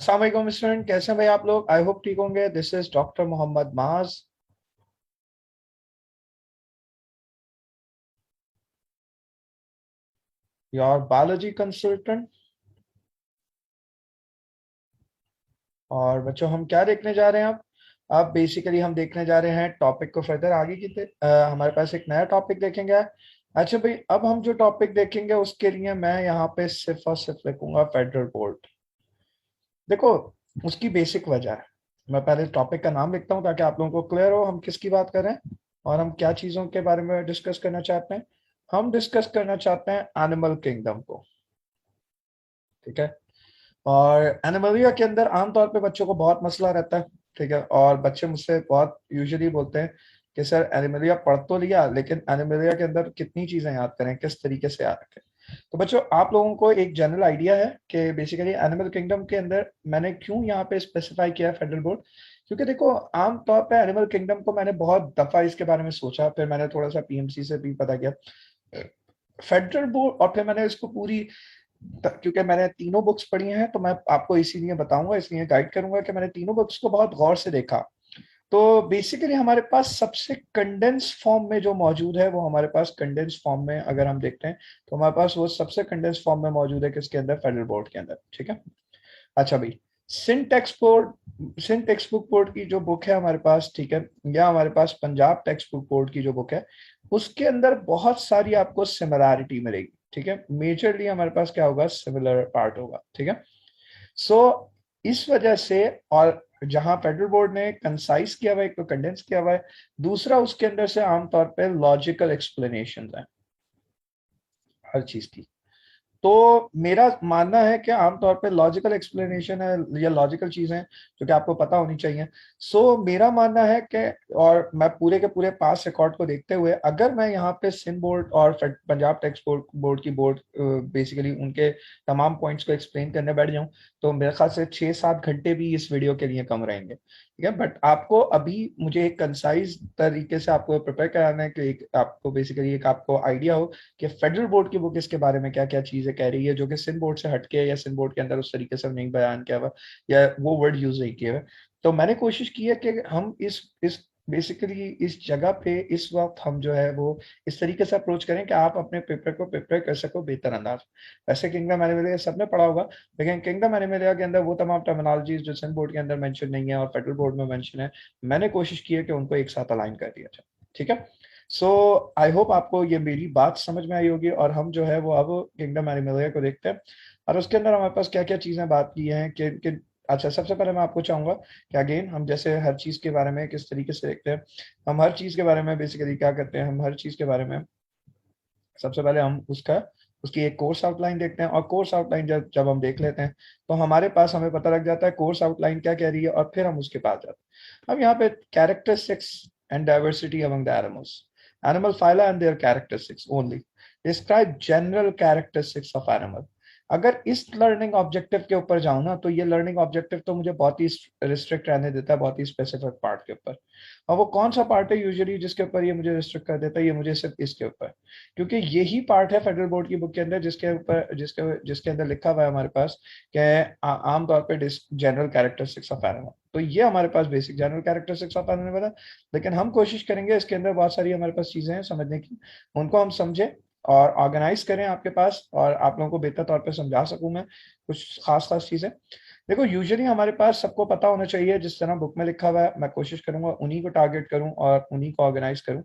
अस्सलाम वालेकुम स्टूडेंट, कैसे हैं भाई आप लोग? आई होप ठीक होंगे। दिस इज डॉक्टर मोहम्मद माज, योर बायोलॉजी कंसल्टेंट। और बच्चों, हम क्या देखने जा रहे हैं अब बेसिकली हम देखने जा रहे हैं टॉपिक को फर्दर आगे हमारे पास एक नया टॉपिक देखेंगे। अच्छा भाई, अब हम जो टॉपिक देखेंगे उसके लिए मैं यहाँ पे सिर्फ और सिर्फ लिखूंगा फेडरल बोर्ड। देखो, उसकी बेसिक वजह है। मैं पहले टॉपिक का नाम लिखता हूँ ताकि आप लोगों को क्लियर हो हम किसकी बात कर रहे हैं और हम क्या चीजों के बारे में डिस्कस करना चाहते हैं। हम डिस्कस करना चाहते हैं एनिमल किंगडम को। ठीक है। और एनिमलिया के अंदर आमतौर पे बच्चों को बहुत मसला रहता है। ठीक है। और बच्चे मुझसे बहुत यूजुअली बोलते हैं कि सर एनिमलिया पढ़ तो लिया, लेकिन एनिमलिया के अंदर कितनी चीजें याद करें, किस तरीके से याद रखें। तो बच्चों, आप लोगों को एक जनरल आइडिया है कि बेसिकली एनिमल किंगडम के अंदर मैंने क्यों यहाँ पे स्पेसिफाई किया फेडरल बोर्ड। क्योंकि देखो, आमतौर पे एनिमल किंगडम को मैंने बहुत दफा इसके बारे में सोचा, फिर मैंने थोड़ा सा पीएमसी से भी पता किया फेडरल बोर्ड, और फिर मैंने इसको पूरी क्योंकि मैंने तीनों बुक्स पढ़ी हैं तो मैं आपको इसीलिए बताऊंगा, इसलिए गाइड करूंगा कि मैंने तीनों बुक्स को बहुत गौर से देखा। तो बेसिकली हमारे पास सबसे कंडेंस फॉर्म में जो मौजूद है वो हमारे पास कंडेंस फॉर्म में अगर हम देखते हैं तो हमारे पास वो सबसे कंडेंस फॉर्म में मौजूद है किसके अंदर? फेडरल बोर्ड के अंदर। ठीक है। अच्छा भाई, सिंध टेक्स्ट बुक बोर्ड की जो बुक है हमारे पास, ठीक है, या हमारे पास पंजाब टेक्स्ट बुक बोर्ड की जो बुक है, उसके अंदर बहुत सारी आपको सिमिलैरिटी मिलेगी। ठीक है। मेजरली हमारे पास क्या होगा? सिमिलर पार्ट होगा। ठीक है। सो इस वजह से, और जहां फेडरल बोर्ड ने कंसाइज किया हुआ है, एक तो कंडेंस किया हुआ है, दूसरा उसके अंदर से आमतौर पे लॉजिकल एक्सप्लेनेशन है हर चीज की। तो मेरा मानना है कि आमतौर पे लॉजिकल एक्सप्लेनेशन है या लॉजिकल चीजें जो कि आपको पता होनी चाहिए। मेरा मानना है कि, और मैं पूरे के पूरे पास रिकॉर्ड को देखते हुए, अगर मैं यहाँ पे सिंध बोर्ड और पंजाब टेक्स्ट बोर्ड की बोर्ड बेसिकली उनके तमाम पॉइंट्स को एक्सप्लेन करने बैठ जाऊं तो मेरे ख्याल से 6-7 घंटे भी इस वीडियो के लिए कम रहेंगे। ठीक है। बट आपको अभी मुझे एक कंसाइज तरीके से आपको प्रिपेयर कराना है कि आपको बेसिकली एक आपको आइडिया हो कि फेडरल बोर्ड की बुक इसके बारे में क्या क्या चीजें कह रही है जो कि सिंध बोर्ड से हटके है या सिंध बोर्ड के अंदर उस तरीके से नहीं बयान किया हुआ या वो वर्ड यूज नहीं किए हुए। तो मैंने कोशिश की है कि हम इस बेसिकली इस जगह पे इस वक्त हम जो है वो इस तरीके से अप्रोच करें कि आप अपने पेपर को प्रिपेयर कर सको बेहतर अंदाज। वैसे किंगडम एनिमलिया सबने पढ़ा होगा, लेकिन किंगडम एनिमलिया के अंदर वो तमाम टर्मिनोलॉजीज जो सिंध बोर्ड के अंदर मेंशन नहीं है और फेडरल बोर्ड में मेंशन है, मैंने कोशिश की है कि उनको एक साथ अलाइन कर दिया जाए। ठीक है। आई होप आपको ये मेरी बात समझ में आई होगी, और हम जो है वो अब किंगडम एनिमलिया को देखते हैं। और उसके अंदर हमारे पास क्या क्या चीजें बात की हैं कि अच्छा, सबसे पहले मैं आपको चाहूंगा कि अगेन हम जैसे हर चीज के बारे में किस तरीके से देखते हैं, हम हर चीज के बारे में बेसिकली क्या करते हैं, हम हर चीज के बारे में सबसे पहले हम उसकी एक कोर्स आउटलाइन देखते हैं, और कोर्स आउटलाइन जब जब हम देख लेते हैं तो हमारे पास हमें पता लग जाता है कोर्स आउटलाइन क्या कह रही है, और फिर हम उसके पास जाते हैं। अब यहाँ पे characteristics and diversity among the animals, animal phyla and there characteristics only describe general characteristics of animal. अगर इस लर्निंग ऑब्जेक्टिव के ऊपर जाऊं ना, तो ये लर्निंग ऑब्जेक्टिव तो मुझे बहुत ही रिस्ट्रिक्ट रहने देता है बहुत ही स्पेसिफिक पार्ट के ऊपर। और वो कौन सा पार्ट है यूजुअली जिसके ऊपर ये मुझे रिस्ट्रिक्ट कर देता है? ये मुझे सिर्फ इसके ऊपर, क्योंकि यही पार्ट है फेडरल बोर्ड की बुक के अंदर जिसके ऊपर जिसके अंदर लिखा हुआ है हमारे पास कि आमतौर पे जनरल कैरेक्टरिस्टिक्स ऑफ एनिमल। तो ये हमारे पास basic general characteristics of animal है। लेकिन हम कोशिश करेंगे इसके अंदर बहुत सारी हमारे पास चीजें हैं समझने की, उनको हम समझें और ऑर्गेनाइज करें आपके पास, और आप लोगों को बेहतर तौर पे समझा सकूं मैं कुछ खास खास चीजें। देखो, यूजुअली हमारे पास सबको पता होना चाहिए जिस तरह बुक में लिखा हुआ है, मैं कोशिश करूंगा उन्हीं को टारगेट करूं और उन्हीं को ऑर्गेनाइज करूं।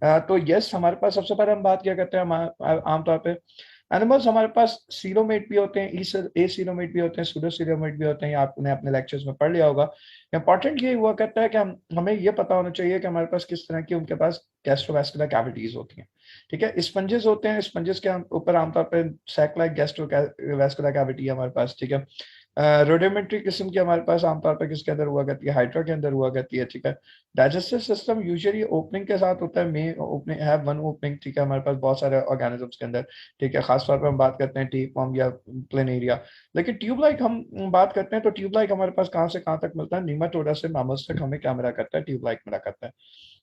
तो यस, हमारे पास सबसे पहले हम बात क्या करते हैं, आमतौर पे एनिमल्स हमारे पास सीलोमेट भी होते हैं, ए सीलोमेट भी होते हैं, सूडो सीलोमेट भी होते हैं, ये आपने अपने लेक्चर्स में पढ़ लिया होगा। इंपॉर्टेंट ये हुआ करता है कि हमें ये पता होना चाहिए कि हमारे पास किस तरह की उनके पास गैस्ट्रोवैस्कुलर कैविटीज होती हैं। ठीक है। स्पंजेस होते हैं, स्पंजेस के ऊपर आमतौर पर सैक लाइक गैस्ट्रोवैस्कुलर कैविटी है हमारे पास। ठीक है। रोडेमेंट्री किस्म की हमारे पास आमतौर पर किसके अंदर हुआ करती है? हाइड्रा के अंदर हुआ करती है। ठीक है। डाइजेस्टिव सिस्टम यूजुअली ओपनिंग के साथ होता है, मेन ओपनिंग है वन ओपनिंग। ठीक है। हमारे पास बहुत सारे ऑर्गेनिजम्स के अंदर, ठीक है, खासतौर पर हम बात करते हैं टेपवर्म या प्लेनेरिया। लेकिन ट्यूब लाइक हम बात करते हैं तो ट्यूब लाइक हमारे पास कहाँ से कहाँ तक मिलता है? निमाटोडा से मैमल्स तक हमें क्या मिला करता है? ट्यूब लाइक मिला करता है।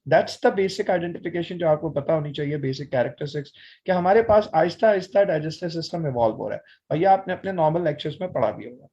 दैट्स द बेसिक आइडेंटिफिकेशन जो आपको पता होनी चाहिए, बेसिक कैरेक्टरिस्टिक्स, कि हमारे पास Aahista Aahista digestive system evolve हो रहा है, और ये आपने अपने नॉर्मल लेक्चर्स में पढ़ा भी होगा।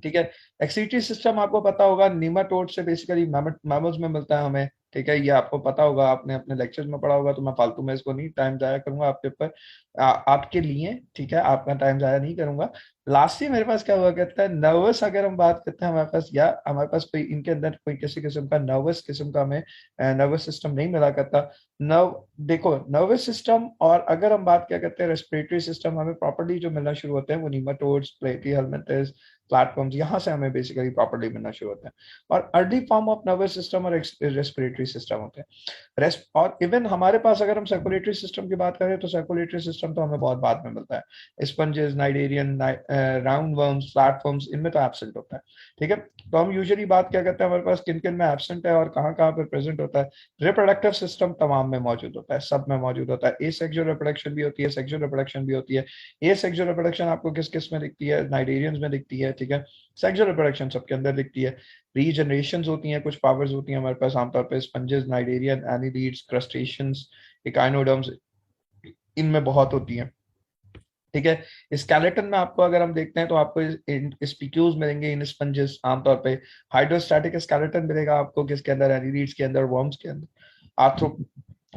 ठीक है। एक्सीटी सिस्टम आपको पता होगा नीमाटोड से बेसिकली मैमल्स में मिलता है हमें, ठीक है, ये आपको पता होगा, आपने अपने लेक्चर्स में पढ़ा होगा, तो मैं फालतू में इसको नहीं टाइम जाया करूंगा आपके ऊपर, आपके लिए, ठीक है, आपका टाइम जाया नहीं करूंगा। लास्टली मेरे पास क्या हुआ करता है, नर्वस अगर हम बात करते हैं हमारे पास, या हमारे पास कोई इनके अंदर कोई किसी किस्म का नर्वस किस्म का हमें नर्वस सिस्टम नहीं मिला करता। नर्व देखो, नर्वस सिस्टम, और अगर हम बात क्या करते हैं रेस्पिरेटरी सिस्टम, हमें प्रॉपर्ली जो मिलना शुरू होते हैं वो नीमाटोड्स, प्लेटी हेलमिंथेस, प्लेटफॉर्म्स, यहाँ से हमें बेसिकली प्रॉपर्ली मिलना शुरू होते हैं। और early form of nervous system और रेस्पिरेटरी सिस्टम होते हैं। रेस्ट और इवन हमारे पास अगर हम सर्कुलेटरी सिस्टम की बात करें तो सर्कुलेटरी सिस्टम तो हमें बहुत बाद में मिलता है। Sponges, cnidarian, round worms, platforms, इनमें तो एब्सेंट होता है, ठीक है। तो हम यूजुअली बात क्या करते हैं, हमारे पास किन किन में एब्सेंट है और कहाँ कहाँ पे प्रेजेंट होता है। रिप्रोडक्टिव सिस्टम तमाम में मौजूद होता है, सब में मौजूद होता है। ए सेक्सुअल रिप्रोडक्शन भी होती है, सेक्सुअल रिप्रोडक्शन भी होती है। ए सेक्सुअल रिप्रोडक्शन आपको किस किस में दिखती है, नाइडेरियंस में दिखती है, ठीक है। सेक्सुअल रिप्रोडक्शन सबके अंदर दिखती है। रीजनरेशंस होती हैं, कुछ पावर्स होती हैं हमारे पास आमतौर पे sponges, cnidarian, annelids, crustaceans, echinoderms, इनमें बहुत होती हैं, ठीक है। स्केलेटन में आपको अगर हम देखते हैं तो आपको स्पीक्यूज मिलेंगे इन स्पंजेस आमतौर पे। हाइड्रोस्टैटिक स्केलेटन मिलेगा आपको किसके अंदर, एनिलीड्स के अंदर, वर्म्स के अंदर, आर्थ्रो,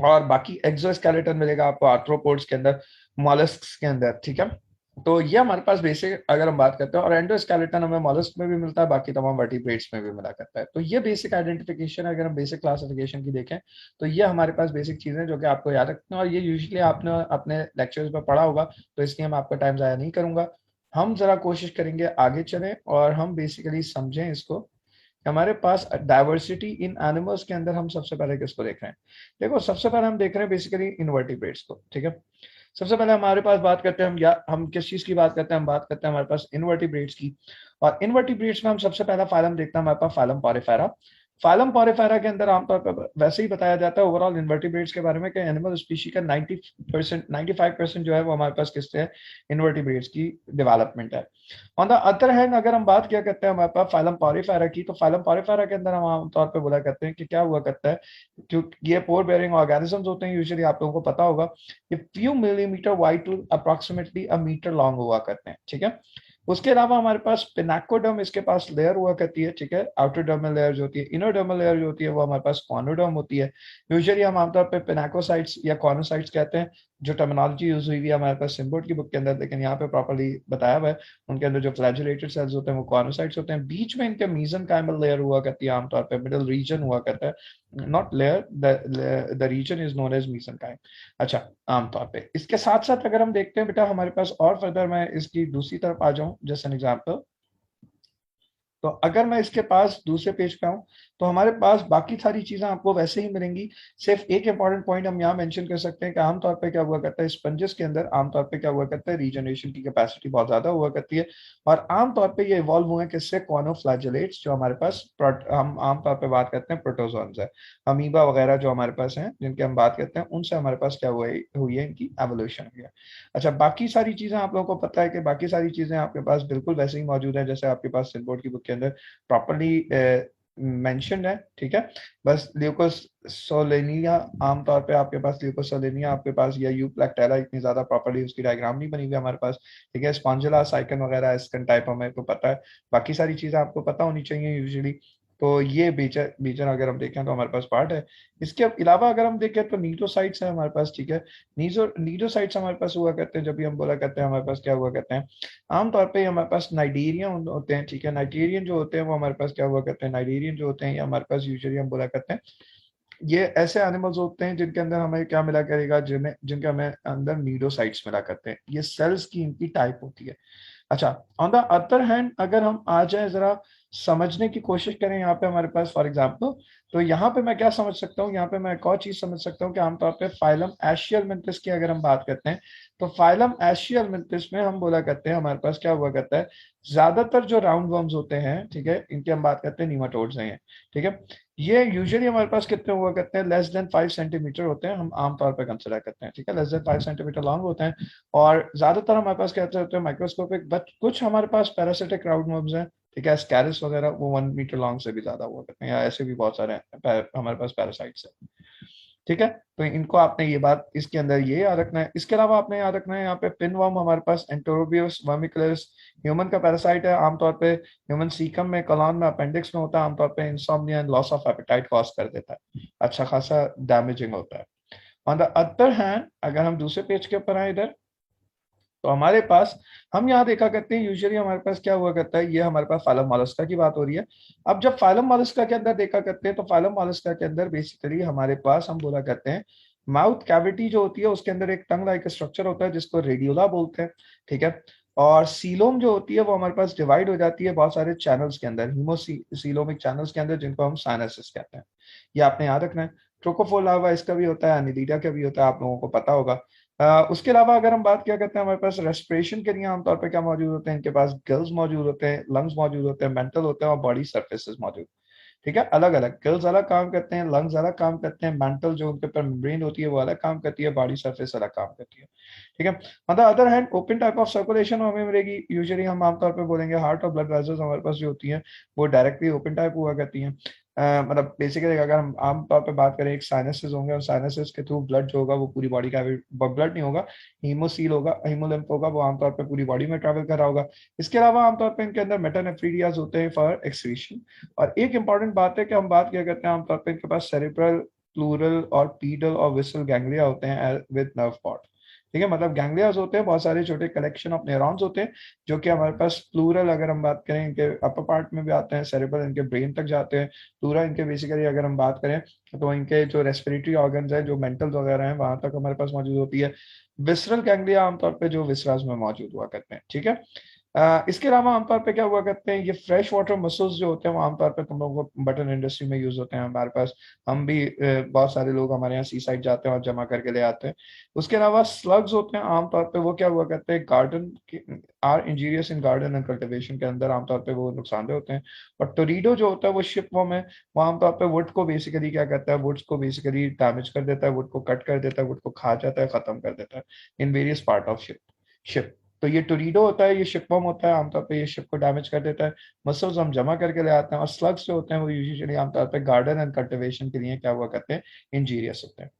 और बाकी एक्सोस्केलेटन मिलेगा आपको आर्थ्रोपोड्स के अंदर, मॉलस्क्स के अंदर, ठीक है। तो ये हमारे पास बेसिक अगर हम बात करते हैं, और एंडोस्केलेटन हमें मॉलस्क में भी मिलता है, बाकी तमाम वर्टिब्रेट्स में भी मिला करता है। तो ये बेसिक आइडेंटिफिकेशन, अगर हम बेसिक क्लासिफिकेशन की देखें तो ये हमारे पास बेसिक चीजें जो कि आपको याद रखनी है, और ये यूजुअली आपने अपने लेक्चर्स में पढ़ा होगा, तो इसलिए मैं आपका टाइम जाया नहीं करूंगा। हम जरा कोशिश करेंगे आगे चलें और हम बेसिकली समझें इसको। हमारे पास डाइवर्सिटी इन एनिमल्स के अंदर हम सबसे पहले किसको देख रहे हैं। देखो, सबसे पहले हम देख रहे हैं बेसिकली इनवर्टिब्रेट्स को, ठीक है। सबसे पहले हमारे पास बात करते हैं हम, या हम किस चीज की बात करते हैं, हम बात करते हैं हमारे पास इनवर्टिब्रेट्स की। और इनवर्टिब्रेट्स में हम सबसे पहला फाइलम देखते हैं हमारे पास फाइलम पॉरीफेरा। फाइलम पॉरीफेरा के अंदर आमतौर पर वैसे ही बताया जाता है ओवरऑल इन्वर्टिब्रेट्स के बारे में कि एनिमल स्पीशी का 90%, 95% जो है वो हमारे पास किससे है, इन्वर्टिब्रेट्स की डेवलपमेंट है। ऑन द अदर हैंड अगर हम बात क्या करते हैं हमारे पास फाइलम पॉरीफेरा की, तो फाइलम पॉरीफेरा के अंदर हम आमतौर पर बोला करते हैं कि क्या हुआ करता है, क्योंकि ये पोर बेयरिंग ऑर्गेनिजम्स होते हैं, यूजुअली आप लोगों को पता होगा, ये few millimetre wide to approximately a metre long हुआ करते हैं, ठीक है। उसके अलावा हमारे पास पिनाकोडर्म, इसके पास लेयर हुआ करती है, ठीक है। आउटर डर्मल लेयर जो होती है, इनर डर्मल लेयर जो होती है वो हमारे पास कॉनोडर्म होती है। यूजुअली हम आमतौर पे पिनाकोसाइट्स या कॉनोसाइट्स कहते हैं, जो टर्मिनोलॉजी यूज हुई है हमारे पास सिम्बोर्ड की बुक के अंदर, लेकिन यहाँ पे प्रॉपर्ली बताया हुआ है, उनके अंदर जो फ्लैजेलेटेड सेल्स होते हैं वो कॉनोसाइट्स होते हैं। बीच में इनके मीजनकाइमल लेयर हुआ करती है, आमतौर पे मिडिल रीजन हुआ करता है, not layer, the reason is known as mesenchyme. अच्छा, आमतौर पे इसके साथ साथ अगर हम देखते हैं बेटा हमारे पास और फर्दर, मैं इसकी दूसरी तरफ आ जाऊं जैसे एन एग्जाम्पल, तो अगर मैं इसके पास दूसरे पेज पे आऊं तो हमारे पास बाकी सारी चीजें आपको वैसे ही मिलेंगी। सिर्फ एक इंपॉर्टेंट पॉइंट हम यहाँ मेंशन कर सकते हैं कि आमतौर पे क्या हुआ करता है स्पंजेस के अंदर, आमतौर पे क्या हुआ करता है, रीजनरेशन की कैपेसिटी बहुत ज्यादा हुआ करती है। और आमतौर पे ये इवॉल्व हुए किससे, कॉनोफ्लैजेलेट्स, जो हमारे पास हम आमतौर पे बात करते हैं प्रोटोजोन्स है, अमीबा वगैरह जो हमारे पास हैं जिनकी हम बात करते हैं, उनसे हमारे पास क्या हुई है इनकी एवोल्यूशन हुई है। अच्छा, बाकी सारी चीजें आप लोगों को पता है कि बाकी सारी चीजें आपके पास बिल्कुल वैसे ही मौजूद है जैसे आपके पास सिलबोर्ड की बुक के अंदर प्रॉपरली मेंशन्ड है, ठीक है। बस ल्यूकोसोलेनिया, आमतौर पे आपके पास ल्यूकोसोलेनिया आपके पास, या यूप्लैक्टेरा इतनी ज्यादा प्रॉपरली उसकी डायग्राम नहीं बनी हुई हमारे पास, ठीक है। स्पॉन्जिला, साइकन वगैरह एस्कन टाइप हमें तो पता है, बाकी सारी चीजें आपको पता होनी चाहिए यूजुअली। तो ये बीजन बीजन अगर हम देखें तो हमारे पास पार्ट है। इसके अलावा अगर हम देखें तो नीडोसाइट्स है हमारे पास, ठीक है। नीडोसाइट्स हमारे पास हुआ करते हैं, जब भी हम बोला करते हैं हमारे पास क्या हुआ करते हैं, आमतौर पे हमारे पास नाइजीरियन होते हैं, ठीक है। नाइजीरियन जो होते हैं वो हमारे पास क्या हुआ करते हैं, नाइजीरियन जो होते हैं ये हमारे पास यूजुअली हम बोला करते हैं, ये ऐसे एनिमल्स होते हैं जिनके अंदर हमें क्या मिला करेगा, जिन्हें जिनके हमें अंदर नीडोसाइट्स मिला करते हैं, ये सेल्स की इनकी टाइप होती है। अच्छा, ऑन द अदर हैंड अगर हम आ जाए जरा समझने की कोशिश करें यहाँ पे हमारे पास फॉर एग्जांपल, तो यहाँ पे मैं क्या समझ सकता हूँ, यहाँ पे मैं एक और चीज समझ सकता हूँ कि आमतौर पे फाइलम एशियल मिंथिस की अगर हम बात करते हैं, तो फाइलम एशियल मिंथिस में हम बोला करते हैं हमारे पास क्या हुआ करता है, ज्यादातर जो राउंड वर्म्स होते हैं, ठीक है, इनकी हम बात करते हैं नीमाटोड्स हैं, ठीक है। ये यूजुअली हमारे पास कितने हुआ करते हैं, लेस देन 5 सेंटीमीटर होते हैं, हम आमतौर पर कंसिडर करते हैं, ठीक है, लेस देन 5 सेंटीमीटर लॉन्ग होते हैं। और ज्यादातर हमारे पास कहते होते हैं माइक्रोस्कोपिक, बट कुछ हमारे पास पैरासिटिक राउंड वर्म्स हैं, ठीक है, स्कैरिस वगैरह, वो 1 मीटर लॉन्ग से भी ज्यादा हुआ करते हैं, या ऐसे भी बहुत सारे हमारे पास पैरासाइट्स है। ठीक है, तो इनको आपने ये बात इसके अंदर ये याद रखना है। इसके अलावा आपने याद रखना है यहाँ पे पिन वर्म हमारे पास एंटोरोबियस वर्मिकुलस ह्यूमन का पैरासाइट है, आमतौर पे ह्यूमन सीकम में, कॉलन में, अपेंडिक्स में होता है, आमतौर पे insomnia and loss of appetite cause कर देता है, अच्छा खासा डैमेजिंग होता है। ऑन द अदर हैंड अगर हम दूसरे पेज के ऊपर आए इधर, तो हमारे पास हम यहाँ देखा करते हैं यूजुअली हमारे पास क्या हुआ करता है, ये हमारे पास फाइलम मॉलस्का की बात हो रही है। अब जब फाइलम मॉलस्का के अंदर देखा करते हैं तो फाइलम मॉलस्का के अंदर बेसिकली हमारे पास हम बोला करते हैं माउथ कैविटी जो होती है उसके अंदर एक टंग लाइक स्ट्रक्चर होता है जिसको रेडियोला बोलते हैं, ठीक है। और सीलोम जो होती है वो हमारे पास डिवाइड हो जाती है बहुत सारे चैनल्स के अंदर, हीमोसीलोमिक चैनल्स के अंदर, जिनको हम साइनसेस कहते हैं। ये आपने याद रखना है। ट्रोकोफोर लार्वा इसका भी होता है, एनिलीडा का भी होता है, आप लोगों को पता होगा। उसके अलावा अगर हम बात क्या करते हैं, हमारे पास रेस्पिरेशन के लिए आमतौर पर क्या मौजूद होते हैं, इनके पास गिल्स मौजूद होते हैं, लंग्स मौजूद होते हैं, मेंटल होते हैं और बॉडी सर्फेसिस मौजूद, ठीक है। अलग अलग गिल्स अलग काम करते हैं, लंग्स अलग काम करते हैं, मेंटल जो उनके ऊपर मेम्ब्रेन होती है वो अलग काम करती है, बॉडी सर्फेस अलग काम करती है, ठीक है। On the other hand open type of circulation हमें मिलेगी, यूजुअली हम आमतौर पर बोलेंगे हार्ट और ब्लड वेसल्स हमारे पास जो होती हैं वो डायरेक्टली ओपन टाइप हुआ करती हैं। मतलब बेसिकली अगर हम आमतौर पे बात करें, एक साइनसेस होंगे और साइनसेस के थ्रू ब्लड जो होगा वो पूरी बॉडी का, ब्लड नहीं होगा, हीमोसील होगा, हीमोलिम्फ होगा, वो आमतौर पे पूरी बॉडी में ट्रैवल कर रहा होगा। इसके अलावा आमतौर पे इनके अंदर मेटानेफ्रीडियाज होते हैं फॉर एक्सक्रीशन। और एक इंपॉर्टेंट बात है कि हम बात क्या करते हैं, आमतौर पे इनके पास सेरिब्रल, प्लूरल और पीडल और विसल गैंग्लिया होते हैं विद नर्व कॉर्ड, ठीक है। मतलब गैंग्लियाज होते हैं बहुत सारे छोटे कलेक्शन ऑफ न्यूरॉन्स होते हैं जो कि हमारे पास प्लूरल अगर हम बात करें इनके अपर पार्ट में भी आते हैं, सेरेब्रल इनके ब्रेन तक जाते हैं, प्लूरल इनके बेसिकली अगर हम बात करें तो इनके जो रेस्पिरेटरी ऑर्गन्स हैं, जो मेंटल वगैरह हैं, वहां तक हमारे पास मौजूद होती है। विसरल गैंग्लिया आमतौर पे जो विसरास में मौजूद हुआ करते हैं, ठीक है। इसके अलावा आमतौर पे क्या हुआ करते हैं, ये फ्रेश वाटर मसल्स जो होते हैं वो आमतौर पे तुम लोगों को बटन इंडस्ट्री में यूज होते हैं हमारे पास, हम भी बहुत सारे लोग हमारे यहाँ सी साइड जाते हैं और जमा करके ले आते हैं। उसके अलावा स्लग्स होते हैं आमतौर पे, वो क्या हुआ करते हैं, garden are injurious in garden and cultivation के अंदर आमतौर पे वो नुकसानदेह होते हैं। और टोरीडो जो होता है वो शिप फॉर्म है, वो आमतौर पे वुड को बेसिकली क्या करता है, वुड्स को बेसिकली डैमेज कर देता है, वुड को कट कर देता है, वुड को खा जाता है, खत्म कर देता है in various part of ship. तो ये टोरीडो होता है, ये शिपवर्म होता है, आमतौर पे ये शिप को डैमेज कर देता है। मसल्स हम जमा करके ले आते हैं। और स्लग्स जो होते हैं वो यूजुअली आमतौर पे गार्डन एंड कल्टिवेशन के लिए क्या हुआ करते हैं, इंजीरियस होते हैं।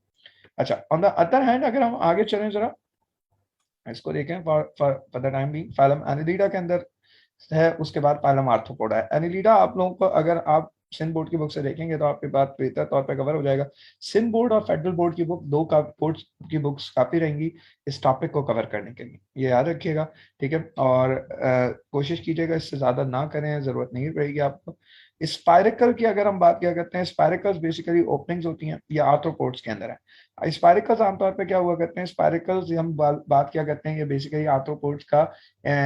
अच्छा, ऑन द अदर हैंड अगर हम आगे चलें जरा इसको देखें, for the time being phylum Annelida के अंदर है, उसके बाद फाइलम आर्थ्रोपोडा है। एनिलिडा आप लोगों को अगर आप सिंध बोर्ड की बुक से देखेंगे तो आपकी बात बेहतर तौर पे कवर हो जाएगा। सिंध बोर्ड और फेडरल बोर्ड की बुक, दो का बोर्ड की बुक्स काफी रहेंगी इस टॉपिक को कवर करने के लिए, ये याद रखिएगा, ठीक है। और कोशिश कीजिएगा इससे ज्यादा ना करें, जरूरत नहीं पड़ेगी आपको। स्पायरिकल की अगर हम बात क्या करते हैं, स्पायरिकल्स बेसिकली ओपनिंग्स होती हैं, ये आर्थ्रोपोड्स के अंदर है। स्पायरिकल्स आमतौर पे क्या हुआ करते हैं, स्पायरिकल्स हम बात क्या करते हैं, ये बेसिकली आर्थ्रोपोड्स का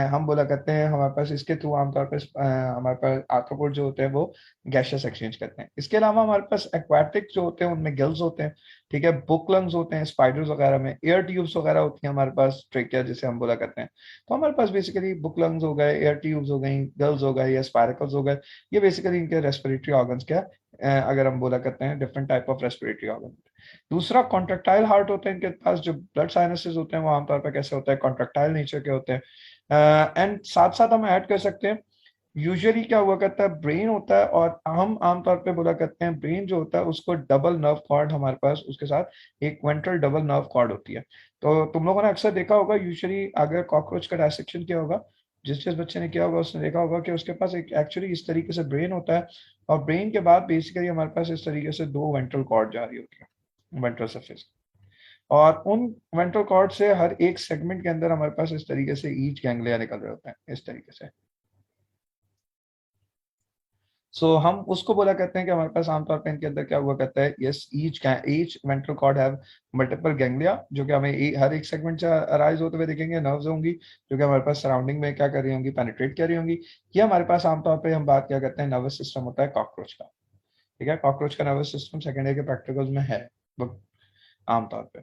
हम बोला करते हैं, हमारे पास इसके थ्रू आमतौर पर हमारे पास आर्थ्रोपोड जो होते हैं वो गैसेस एक्सचेंज करते हैं। इसके अलावा हमारे पास एक्वाटिक जो होते हैं उनमें गिल्स होते हैं, ठीक है, बुक लंग्स होते हैं स्पाइडर्स वगैरह में, एयर ट्यूब्स वगैरह होती हैं हमारे पास, ट्रेकिया जिसे हम बोला करते हैं। तो हमारे पास बेसिकली बुक लंग्स हो गए, एयर ट्यूब्स हो गई, गिल्स हो गए या स्पायरिकल्स हो गए, ये बेसिकली इनके रेस्पिरेटरी ऑर्गन्स क्या अगर हम बोला करते हैं different type of respiratory organ. दूसरा कॉन्ट्रेक्टाइल हार्ट होते हैं इनके पास, जो ब्लड साइनसेस होते हैं वो आमतौर पर कैसे होता है, कॉन्ट्रेक्टाइल नेचर के होते हैं। एंड साथ साथ हम ऐड कर सकते हैं, यूजुअली क्या हुआ करता है, ब्रेन होता है और हम आमतौर पे बोला करते हैं ब्रेन जो होता है उसको डबल नर्व कॉर्ड हमारे पास, उसके साथ एक वेंट्रल डबल नर्व कॉर्ड होती है। तो तुम लोगों ने अक्सर देखा होगा, यूजुअली अगर कॉकरोच का डायसेक्शन किया होगा, जिस बच्चे ने किया होगा उसने देखा होगा कि उसके पास एक एक्चुअली इस तरीके से ब्रेन होता है और ब्रेन के बाद बेसिकली हमारे पास इस तरीके से दो वेंट्रल कॉर्ड जा रही होती है, वेंट्रल सरफेस। और उन वेंट्रल कॉर्ड से हर एक सेगमेंट के अंदर हमारे पास इस तरीके से ईच गैंग्लिया निकल रहे होते हैं इस तरीके से। हम उसको बोला करते हैं कि हमारे पास आमतौर पे इनके अंदर क्या हुआ करता है, yes each ventral cord have multiple ganglia, जो कि हमें हर एक सेगमेंट से अराइज होते हुए दिखेंगे, नर्व्स होंगी जो कि हमारे पास सराउंडिंग में क्या कर रही होंगी, पेनिट्रेट कर रही होंगी। ये हमारे पास आमतौर पे हम बात क्या करते हैं, नर्वस सिस्टम होता है कॉकरोच का, ठीक है। कॉकरोच का नर्वस सिस्टम सेकेंड ईयर के प्रैक्टिकल्स में है वो आमतौर पे।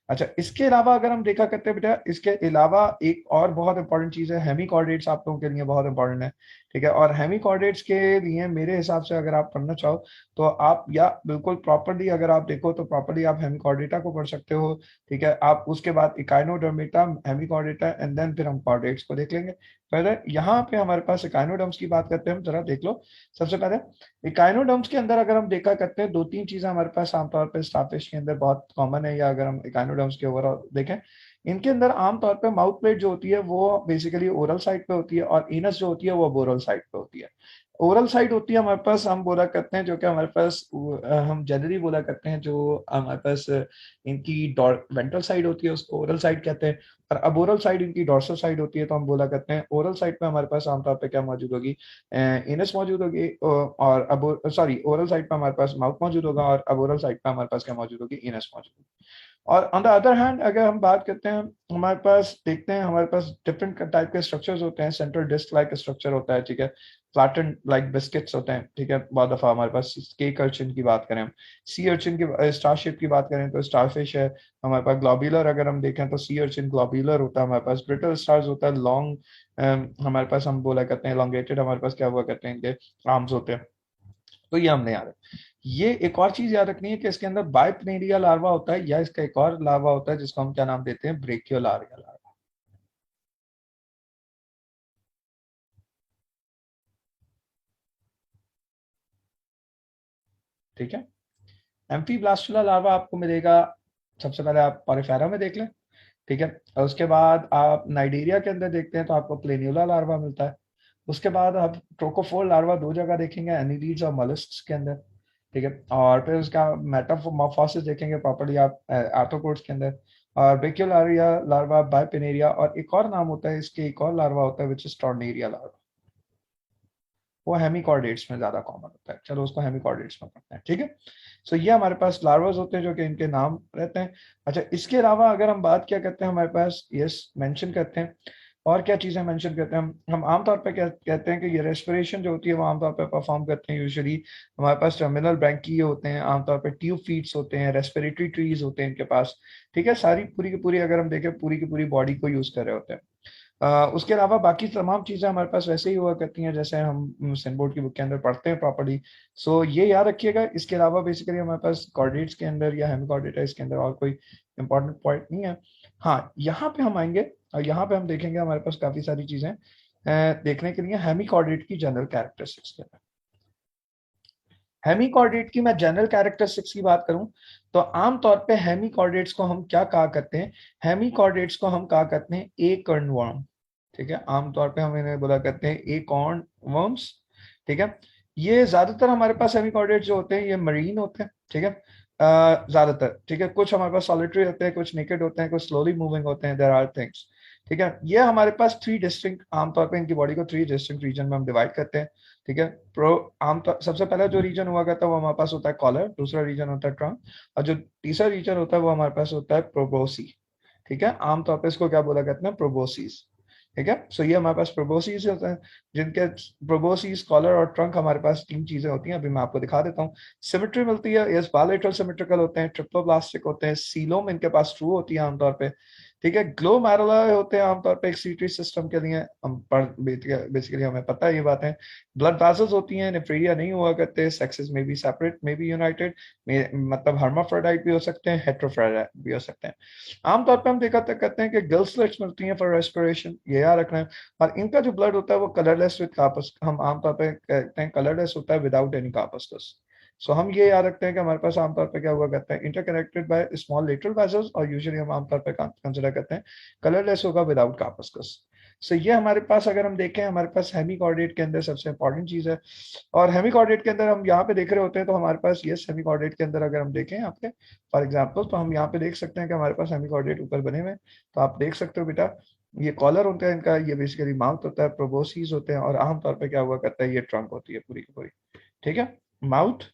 अच्छा, इसके अलावा अगर हम देखा करते हैं बेटा, इसके अलावा एक और बहुत इंपॉर्टेंट चीज है, हेमिकॉर्डेट्स आप लोगों के लिए बहुत इंपॉर्टेंट है। ठीक है, और हेमिकॉर्डेट्स के लिए मेरे हिसाब से अगर आप पढ़ना चाहो तो आप या बिल्कुल प्रॉपरली अगर आप देखो तो प्रॉपरली आप हेमिकॉर्डेटा को पढ़ सकते हो। ठीक है, आप उसके बाद इकाइनोडर्मेटा, हेमिकॉर्डेटा एंड देन फिर हम कॉर्डेट्स को देख लेंगे। पहले यहाँ पे हमारे पास इकाइनोडर्म्स की बात करते हैं हम, जरा देख लो। सबसे पहले इकाइनोडर्म्स के अंदर अगर हम देखा करते हैं, दो तीन चीजें हमारे पास आमतौर पर स्टारफिश के अंदर बहुत कॉमन है, या अगर हम इकाइनोडर्म्स के ओवरऑल देखें, इनके अंदर आमतौर पे माउथ प्लेट जो होती है वो बेसिकली ओरल साइड पे होती है, और इनस जो होती है वो बोरल साइड पे होती है। ओरल साइड होती है हमारे पास, हम बोला करते हैं जो कि हमारे पास हम जनरली बोला करते हैं, जो हमारे पास इनकी वेंट्रल साइड होती है उसको ओरल साइड कहते हैं, और अबोरल साइड इनकी डॉर्सल साइड होती है। तो हम बोला करते हैं ओरल साइड पे हमारे पास आमतौर पे क्या मौजूद होगी, इनस मौजूद होगी, और अबो सॉरी ओरल साइड पे हमारे पास माउथ मौजूद होगा, और अबोरल साइड पे हमारे पास क्या मौजूद होगी, इनस मौजूद होगी। और ऑन द अदर हैंड अगर हम बात करते हैं, हमारे पास देखते हैं हमारे पास डिफरेंट टाइप के स्ट्रक्चर्स होते हैं। सेंट्रल डिस्क लाइक स्ट्रक्चर होता है, ठीक है, फ्लैटन लाइक बिस्किट्स होते हैं, ठीक है। बहुत दफा हमारे पास केक अर्चिन की बात करें, हम सी अर्चिन की स्टार शेप की बात करें तो स्टारफिश है हमारे पास। ग्लोब्यूलर अगर हम देखें तो सी अर्चिन ग्लोब्यूलर होता है हमारे पास। ब्रिटल स्टार्स होता है लॉन्ग, हमारे पास हम बोला करते हैं elongated, हमारे पास क्या हुआ करते हैं, इनके आर्म्स होते हैं। तो ये हमने याद है। ये एक और चीज याद रखनी है कि इसके अंदर बायप्नेरिया लार्वा होता है, या इसका एक और लार्वा होता है जिसको हम क्या नाम देते हैं, ब्रेकियोलारिया लार्वा। ठीक है, एम्फीब्लास्टुला लार्वा आपको मिलेगा, सबसे पहले आप पॉरीफेरा में देख लें। ठीक है, और उसके बाद आप नाइजीरिया के अंदर देखते हैं तो आपको प्लेन्यूला लार्वा मिलता है। उसके बाद आप ट्रोकोफोर लार्वा दो जगह देखेंगे, एनिडीज और मोलस्क्स के अंदर। ठीक है, और फिर उसका मेटामॉर्फोसिस देखेंगे प्रॉपर्ली आप आर्थ्रोपोड्स के अंदर। और ब्रेकियोलारिया लार्वा, बायपिनेरिया, और एक और नाम होता है इसके, एक और लार्वा होता है विच इज टॉर्नेरिया लार्वा। वो हेमिकॉर्डेट्स में ज्यादा कॉमन होता है, चलो उसको हेमिकॉर्डेट्स में पढ़ते हैं। ठीक है, सो ये हमारे पास लार्वास होते हैं जो कि इनके नाम रहते हैं। अच्छा, इसके अलावा अगर हम बात क्या करते हैं, हमारे पास यस मेंशन करते हैं, और क्या चीजें मेंशन करते हैं हम आमतौर पर क्या कहते हैं कि ये रेस्पिरेशन जो होती है वो आमतौर पर परफॉर्म करते हैं यूजुअली हमारे पास टर्मिनल ब्रैंकी होते हैं, आमतौर पर ट्यूब फीट्स होते हैं, रेस्पिरेटरी ट्रीज होते हैं इनके पास। ठीक है, सारी पूरी की पूरी अगर हम देखें पूरी की पूरी बॉडी को यूज कर रहे होते हैं। उसके अलावा बाकी तमाम चीजें हमारे पास वैसे ही हुआ करती हैं जैसे हम सेनबोर्ड की बुक के अंदर पढ़ते हैं प्रॉपर्ली। सो ये याद रखिएगा, इसके अलावा बेसिकली हमारे पास कॉर्डेट्स के अंदर या हेमिकॉर्डेटा के अंदर और कोई इंपॉर्टेंट पॉइंट नहीं है। हाँ, यहाँ पे हम आएंगे और यहाँ पे हम देखेंगे हमारे पास काफी सारी चीजें देखने के लिए हेमिकॉर्डेट की जनरल कैरेक्टरिस्टिक्स के अंदर। हेमिकॉर्डेट की मैं जनरल कैरेक्टरिस्टिक्स की बात करूं तो आमतौर पे हेमिकॉर्डेट्स को हम क्या कहा करते हैं, हेमिकॉर्डेट्स को हम कहा करते हैं ए कर्नवर्म। ठीक है, आमतौर पे हम इन्हें बोला करते हैं ए कॉर्न वर्म्स। ठीक है, ये ज्यादातर हमारे पास हेमिकॉर्डेट्स जो होते हैं ये मरीन होते हैं। ठीक है, ज्यादातर। ठीक है, कुछ हमारे पास सॉलिटरी होते हैं, कुछ नेकेड होते हैं, कुछ स्लोली मूविंग होते हैं, देयर आर थिंग्स। ठीक है, ये हमारे पास थ्री डिस्टिंक्ट, आमतौर पे इनकी बॉडी को थ्री डिस्टिंक्ट रीजन में हम डिवाइड करते हैं। ठीक है, प्रो आमतौर सबसे पहला जो रीजन हुआ करता है वो हमारे पास होता है कॉलर, दूसरा रीजन होता है ट्रंक, और जो तीसरा रीजन होता है वो हमारे पास होता है प्रोबोसी। ठीक है, आमतौर पे इसको क्या बोला करते हैं, प्रोबोसीज। ठीक है, सो ये हमारे पास प्रोबोसीज होते हैं, जिनके प्रोबोसीज, कॉलर और ट्रंक हमारे पास तीन चीजें होती हैं, अभी मैं आपको दिखा देता हूँ। सिमेट्री मिलती है, यस, बायलैटरल सिमेट्रिकल होते हैं, ट्रिप्लोब्लास्टिक होते हैं, सीलोम इनके पास ट्रू होती है आमतौर पे। ठीक है, ग्लोमेरुला होते हैं आमतौर पे एक्सीटरी सिस्टम के लिए, हम बेसिकली हमें पता है ये बात है। ब्लड वेसल्स होती हैं, नेफ्रेरिया नहीं हुआ करते, सेक्सेस में भी सेपरेट, में भी यूनाइटेड, मतलब हर्माफ्रोडाइट भी हो सकते हैं, हेट्रोफ्रोडाइट भी हो सकते हैं। आमतौर पर हम देखा करते हैं कि गर्ल स्लिट्स मिलती हैं फॉर रेस्पिरेशन, ये याद रखना है। और इनका जो ब्लड होता है वो कलरलेस विद कार्पस, हम आमतौर पे कहते हैं कलरलेस होता है विदाउट एनी कार्पस्कस। सो हम ये याद रखते हैं कि हमारे पास आमतौर पे क्या हुआ करता है, interconnected by small lateral vessels, और यूजुअली हम आमतौर पे कंसिडर करते हैं कलरलेस होगा विदाउट कार्पस्कस। सो ये हमारे पास अगर हम देखें, हमारे पास हेमिकॉर्डेट के अंदर सबसे इंपॉर्टेंट चीज है। और हेमिकॉर्डेट के अंदर हम यहाँ पे देख रहे होते हैं तो हमारे पास यस, हेमिकॉर्डेट के अंदर अगर हम देखें यहाँ पे फॉर एग्जाम्पल, तो हम यहाँ पे देख सकते हैं कि हमारे पास हेमिकॉर्डेट ऊपर बने हुए हैं। तो आप देख सकते हो बेटा, ये कॉलर होता है इनका, ये बेसिकली माउथ होता है, प्रोबोसीज होते हैं, और आमतौर पे क्या हुआ करता है, ये ट्रंक होती है पूरी की पूरी। ठीक है, माउथ,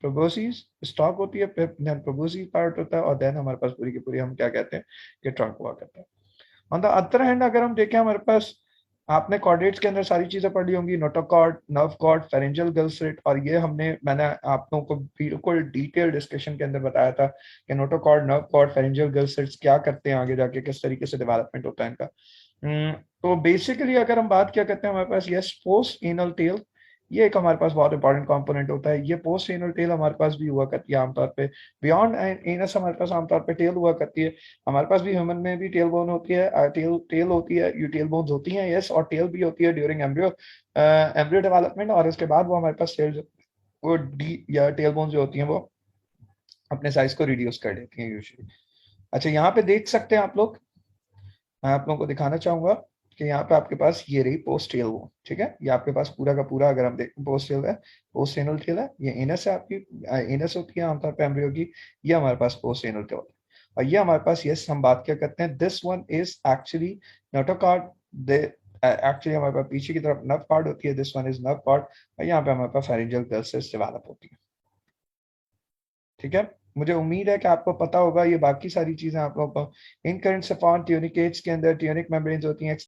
प्रोबोसीज, स्टॉक होती है, फिर देन प्रोबोसीज पार्ट होता है, और देन हमारे पास पूरी की पूरी हम क्या कहते हैं कि ट्रंक हुआ करता है। ऑन द अदर हैंड अगर हम देखें हमारे पास आपने कॉर्डेट्स के अंदर सारी चीजें पढ़ ली होंगी, नोटोकॉर्ड, नर्व कॉर्ड, फेरेंजियल गल स्लिट, और ये मैंने आप लोगों को बिल्कुल डिटेल डिस्कशन के अंदर बताया था कि नोटोकॉर्ड, नर्व कॉर्ड, फेरेंजियल गल स्लिट्स क्या करते हैं, आगे जाके किस तरीके से डेवलपमेंट होता है इनका। तो बेसिकली अगर हम बात क्या करते हैं, हमारे पास यस पोस्ट एनल टेल, ये एक हमारे पास बहुत इंपॉर्टेंट कंपोनेंट होता है। ये पोस्ट एनल टेल हमारे पास भी हुआ करती है आमतौर पे, बियॉन्ड एनस हमारे पास आमतौर पे टेल हुआ करती है। हमारे पास भी ह्यूमन में भी टेल बोन होती है, टेल टेल होती है, ये टेल बोन्स होती हैं यस, और टेल भी होती है ड्यूरिंग एम्ब्रियो एम्ब्रियो डेवलपमेंट, और इसके बाद वो हमारे पास टेल, वो डी या टेल बोन्स जो होती हैं वो अपने साइज को रिड्यूस कर देती हैं यूजुअली। अच्छा, यहाँ पे देख सकते हैं आप लोग, मैं आप लोगों को दिखाना चाहूंगा कि यहाँ पे आपके पास ये रही पोस्ट टेल वो, ठीक है, ये आपके पास पूरा का पूरा अगर हम देखें पोस्ट टेल है, पोस्ट एनल टेल है, ये एनस है आपकी, एनस होती है आमतौर पे एम्ब्रियो की, ये हमारे पास पोस्ट एनल टेल है। और ये हमारे पास यस हम बात क्या करते हैं, this one is actually notochord, actually हमारे पास पीछे की तरफ नर्व पार्ट होती है, this one is nerve part, और यहाँ पे हमारे पास फेरिंजियल गल्सेस डेवलप होती है, ठीक है। मुझे उम्मीद है कि आपको पता होगा ये बाकी सारी चीजें आप लोगों को इन करंट सफॉन ट्यूनिकेट्स के अंदर ट्यूनिक मेम्ब्रेन्स होती हैं,